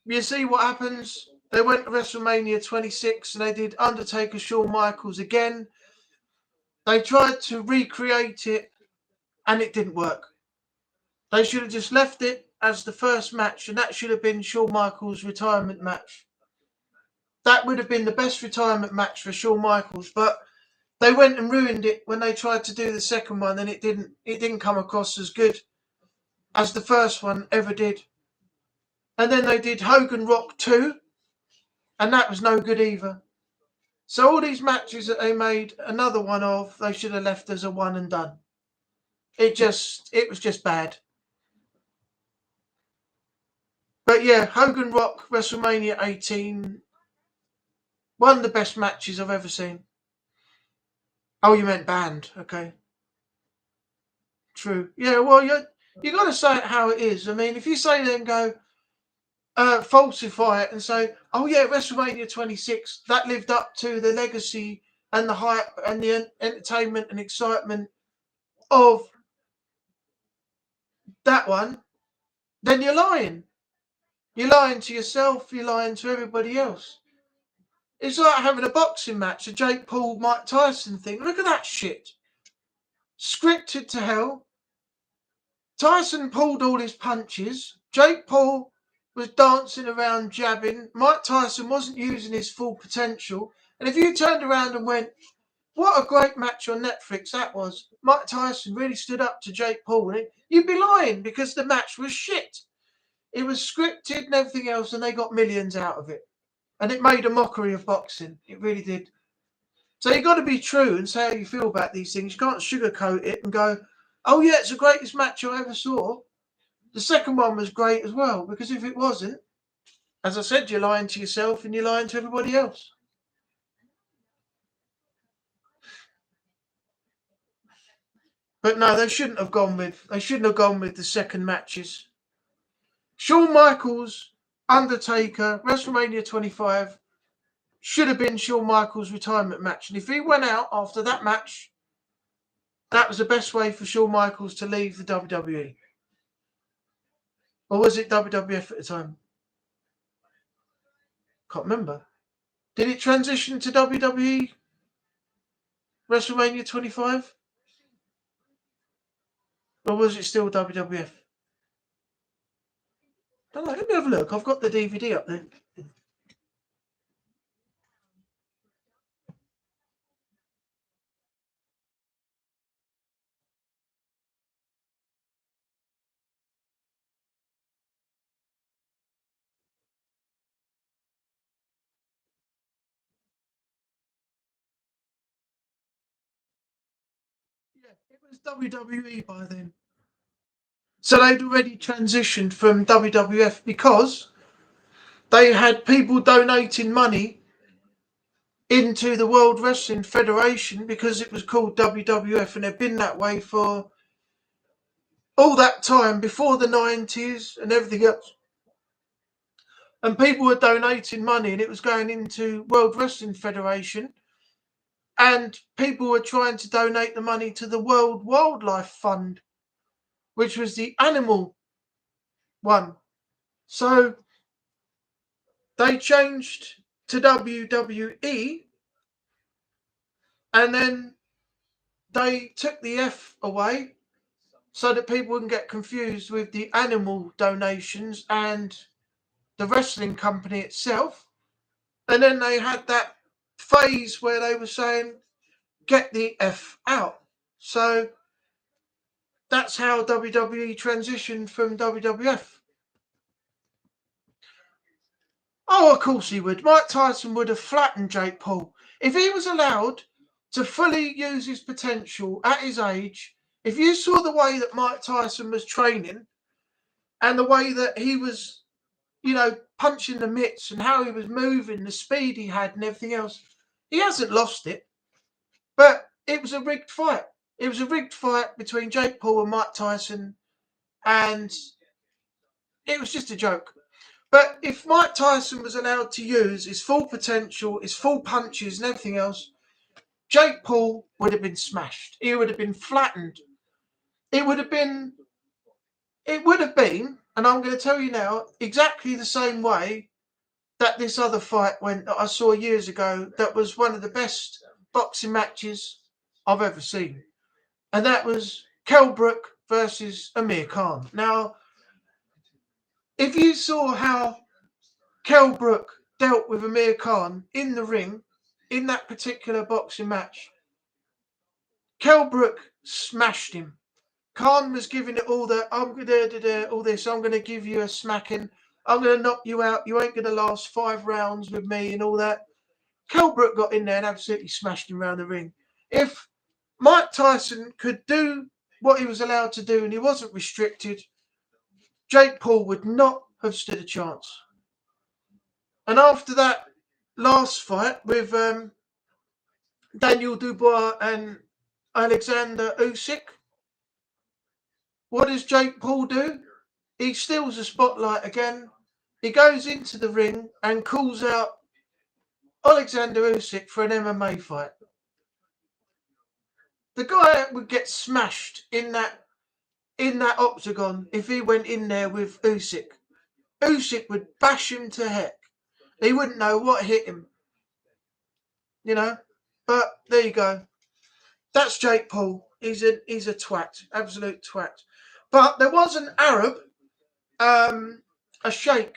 you see what happens. They went to WrestleMania 26 and they did Undertaker Shawn Michaels again. They tried to recreate it and it didn't work. They should have just left it as the first match, and that should have been Shawn Michaels' retirement match. That would have been the best retirement match for Shawn Michaels, but they went and ruined it when they tried to do the second one, and it didn't come across as good as the first one ever did. And then they did Hogan Rock 2, and that was no good either. So all these matches that they made another one of, they should have left as a one and done. It was just bad. But yeah, Hogan Rock, WrestleMania 18, one of the best matches I've ever seen. Oh, you meant banned. Okay. True. Yeah, well, you got to say it how it is. I mean, if you say then go, falsify it and say, oh yeah, WrestleMania 26, that lived up to the legacy and the hype and the entertainment and excitement of that one, then you're lying. You're lying to yourself, you're lying to everybody else. It's like having a boxing match, a Jake Paul, Mike Tyson thing. Look at that shit. Scripted to hell. Tyson pulled all his punches. Jake Paul was dancing around jabbing. Mike Tyson wasn't using his full potential. And if you turned around and went, what a great match on Netflix that was. Mike Tyson really stood up to Jake Paul. You'd be lying because the match was shit. It was scripted and everything else, and they got millions out of it. And it made a mockery of boxing. It really did. So you've got to be true and say how you feel about these things. You can't sugarcoat it and go, oh yeah, it's the greatest match I ever saw. The second one was great as well, because if it wasn't, as I said, you're lying to yourself and you're lying to everybody else. But no, they shouldn't have gone with the second matches. Shawn Michaels, Undertaker, WrestleMania 25 should have been Shawn Michaels' retirement match. And if he went out after that match, that was the best way for Shawn Michaels to leave the WWE. Or was it WWF at the time? Can't remember. Did it transition to WWE? WrestleMania 25? Or was it still WWF? Don't know. Let me have a look. I've got the DVD up there. Yeah, it was WWE by then. So they'd already transitioned from WWF because they had people donating money into the World Wrestling Federation because it was called WWF, and they'd been that way for all that time before the 90s and everything else. And people were donating money and it was going into World Wrestling Federation, and people were trying to donate the money to the World Wildlife Fund, which was the animal one. So they changed to WWE, and then they took the F away so that people wouldn't get confused with the animal donations and the wrestling company itself. And then they had that phase where they were saying, get the F out. So that's how WWE transitioned from WWF. Oh, of course he would. Mike Tyson would have flattened Jake Paul. If he was allowed to fully use his potential at his age, if you saw the way that Mike Tyson was training and the way that he was, punching the mitts and how he was moving, the speed he had and everything else. He hasn't lost it. But it was a rigged fight. It was a rigged fight between Jake Paul and Mike Tyson, and it was just a joke. But if Mike Tyson was allowed to use his full potential, his full punches and everything else, Jake Paul would have been smashed. He would have been flattened. It would have been, and I'm going to tell you now, exactly the same way that this other fight went that I saw years ago that was one of the best boxing matches I've ever seen. And that was Kell Brook versus Amir Khan. Now, if you saw how Kell Brook dealt with Amir Khan in the ring, in that particular boxing match, Kell Brook smashed him. Khan was giving it all the, I'm going to do all this, I'm going to give you a smacking, I'm going to knock you out, you ain't going to last 5 rounds with me and all that. Kell Brook got in there and absolutely smashed him around the ring. If Mike Tyson could do what he was allowed to do and he wasn't restricted, Jake Paul would not have stood a chance. And after that last fight with Daniel Dubois and Alexander Usyk, what does Jake Paul do? He steals the spotlight again. He goes into the ring and calls out Alexander Usyk for an MMA fight. The guy would get smashed in that octagon if he went in there with Usyk. Usyk would bash him to heck. He wouldn't know what hit him. But there you go. That's Jake Paul. He's a twat, absolute twat. But there was an Arab, a sheikh,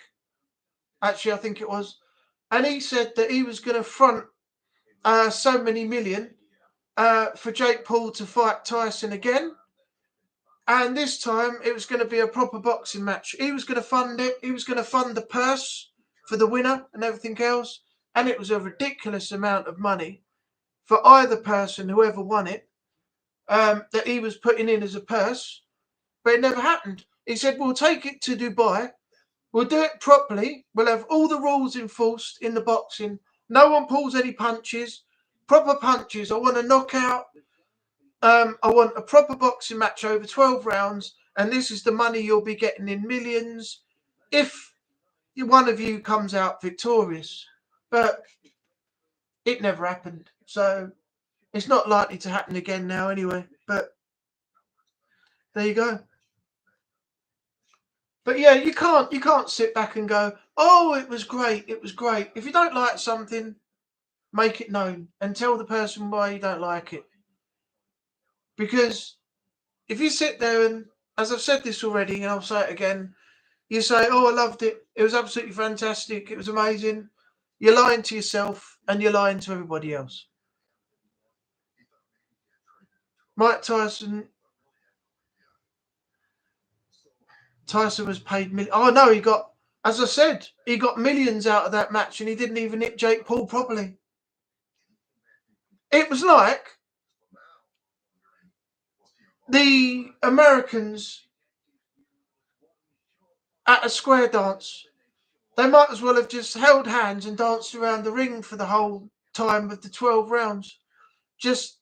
actually I think it was, and he said that he was going to front so many million for Jake Paul to fight Tyson again. And this time it was going to be a proper boxing match. He was going to fund it. He was going to fund the purse for the winner and everything else. And it was a ridiculous amount of money for either person, whoever won it, that he was putting in as a purse. But it never happened. He said, we'll take it to Dubai. We'll do it properly. We'll have all the rules enforced in the boxing. No one pulls any punches. Proper punches. I want a knockout. I want a proper boxing match over 12 rounds. And this is the money you'll be getting in millions if one of you comes out victorious. But it never happened. So it's not likely to happen again now anyway. But there you go. But yeah, you can't sit back and go, oh, it was great. It was great. If you don't like something, make it known and tell the person why you don't like it. Because if you sit there and, as I've said this already, and I'll say it again, you say, oh, I loved it. It was absolutely fantastic. It was amazing. You're lying to yourself and you're lying to everybody else. Mike Tyson was paid millions. Oh, no, he got, as I said, he got millions out of that match and he didn't even hit Jake Paul properly. It was like the Americans at a square dance. They might as well have just held hands and danced around the ring for the whole time of the 12 rounds. Just,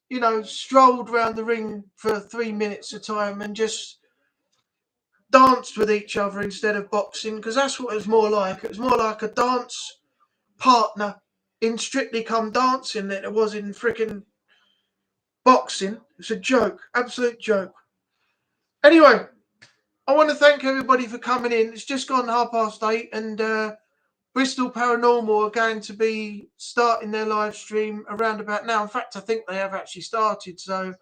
strolled around the ring for 3 minutes a time and just danced with each other instead of boxing, because that's what it was more like. It was more like a dance partner in Strictly Come Dancing than it was in freaking boxing. It's a joke, absolute joke. Anyway, I want to thank everybody for coming in. It's just gone 8:30 and Bristol Paranormal are going to be starting their live stream around about now. In fact, I think they have actually started. So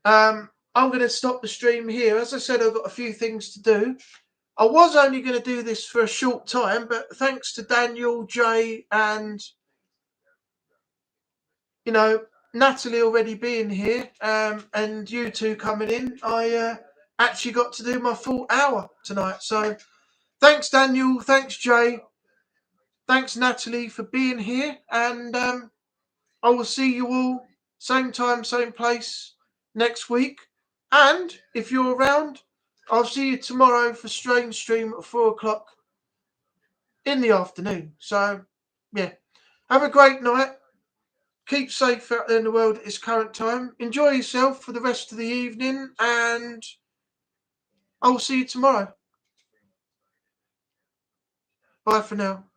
I'm going to stop the stream here. As I said, I've got a few things to do. I was only going to do this for a short time, but thanks to Daniel, Jay, and, Natalie already being here and you two coming in, I actually got to do my full hour tonight. So thanks, Daniel. Thanks, Jay. Thanks, Natalie, for being here. And I will see you all same time, same place next week. And if you're around, I'll see you tomorrow for Strange Stream at 4 o'clock in the afternoon. So, yeah. Have a great night. Keep safe out there in the world at this current time. Enjoy yourself for the rest of the evening, and I'll see you tomorrow. Bye for now.